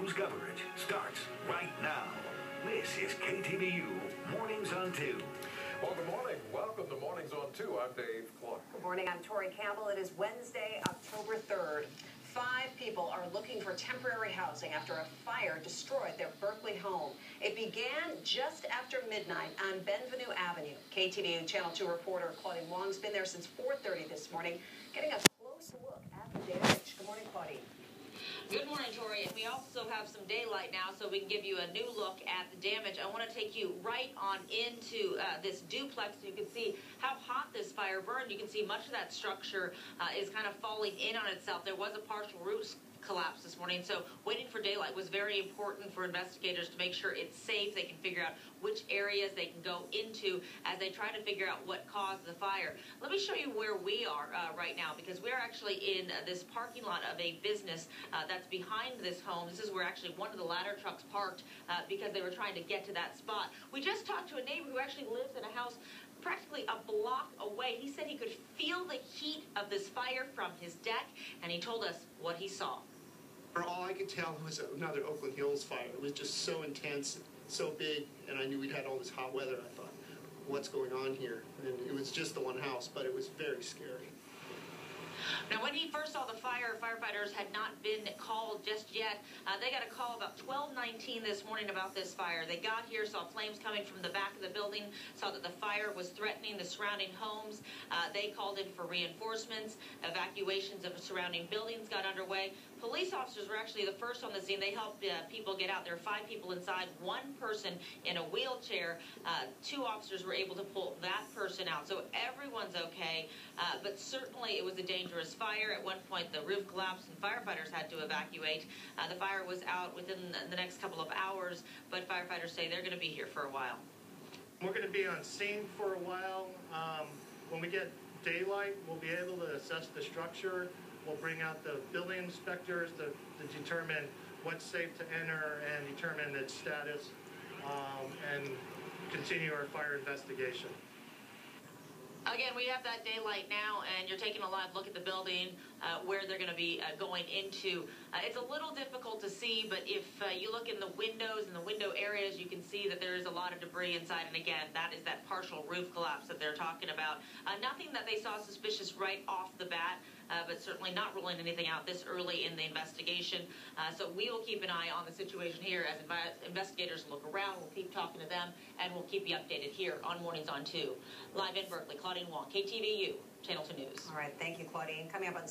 News coverage starts right now. This is KTVU Mornings on 2. Well, good morning. Welcome to Mornings on 2. I'm Dave Clark. Good morning. I'm Tori Campbell. It is Wednesday, October 3rd. 5 people are looking for temporary housing after a fire destroyed their Berkeley home. It began just after midnight on Benvenue Avenue. KTVU Channel 2 reporter Claudine Wong's been there since 4:30 this morning, getting a close look at the damage. Good morning, Claudine. Good morning, Tori. And we also have some daylight now, so we can give you a new look at the damage. I want to take you right on into this duplex. You can see how hot this fire burned. You can see much of that structure is kind of falling in on itself. There was a partial roof collapse this morning, so waiting for daylight was very important for investigators to make sure it's safe. They can figure out which areas they can go into as they try to figure out what caused the fire. Let me show you where we are right now, because we're actually in this parking lot of a business that's behind this home. This is where actually one of the ladder trucks parked because they were trying to get to that spot. We just talked to a neighbor who actually lives in a house practically a block away. He said he could feel the heat of this fire from his deck, and he told us what he saw. All I could tell was another Oakland Hills fire. It was just so intense, so big, and I knew we'd had all this hot weather. I thought, what's going on here? And it was just the one house, but it was very scary. Now, when he first saw the fire, firefighters had not been called just yet. They got a call about 12:19 this morning about this fire. They got here, saw flames coming from the back of the building, saw that the fire was threatening the surrounding homes. They called in for reinforcements. Evacuations of surrounding buildings got underway. Police officers were actually the first on the scene. They helped people get out. There were 5 people inside, 1 person in a wheelchair. 2 officers were able to pull that person out. So everyone's okay, but certainly it was a dangerous fire. At one point, the roof collapsed and firefighters had to evacuate. The fire was out within the next couple of hours, but firefighters say they're going to be here for a while. We're going to be on scene for a while. When we get daylight, we'll be able to assess the structure. We'll bring out the building inspectors to determine what's safe to enter and determine its status, and continue our fire investigation. Again, we have that daylight now, and you're taking a live look at the building where they're going to be going into. It's a little difficult to see, but if you look in the windows and the window areas, you can see that there is a lot of debris inside. And again, that is that partial roof collapse that they're talking about. Nothing that they saw suspicious right off the bat, but certainly not ruling anything out this early in the investigation. So we will keep an eye on the situation here as investigators look around. We'll keep talking to them, and we'll keep you updated here on Mornings on 2. Live in Berkeley, Claudine Wong, KTVU, Channel 2 News. All right, thank you, Claudine. Coming up on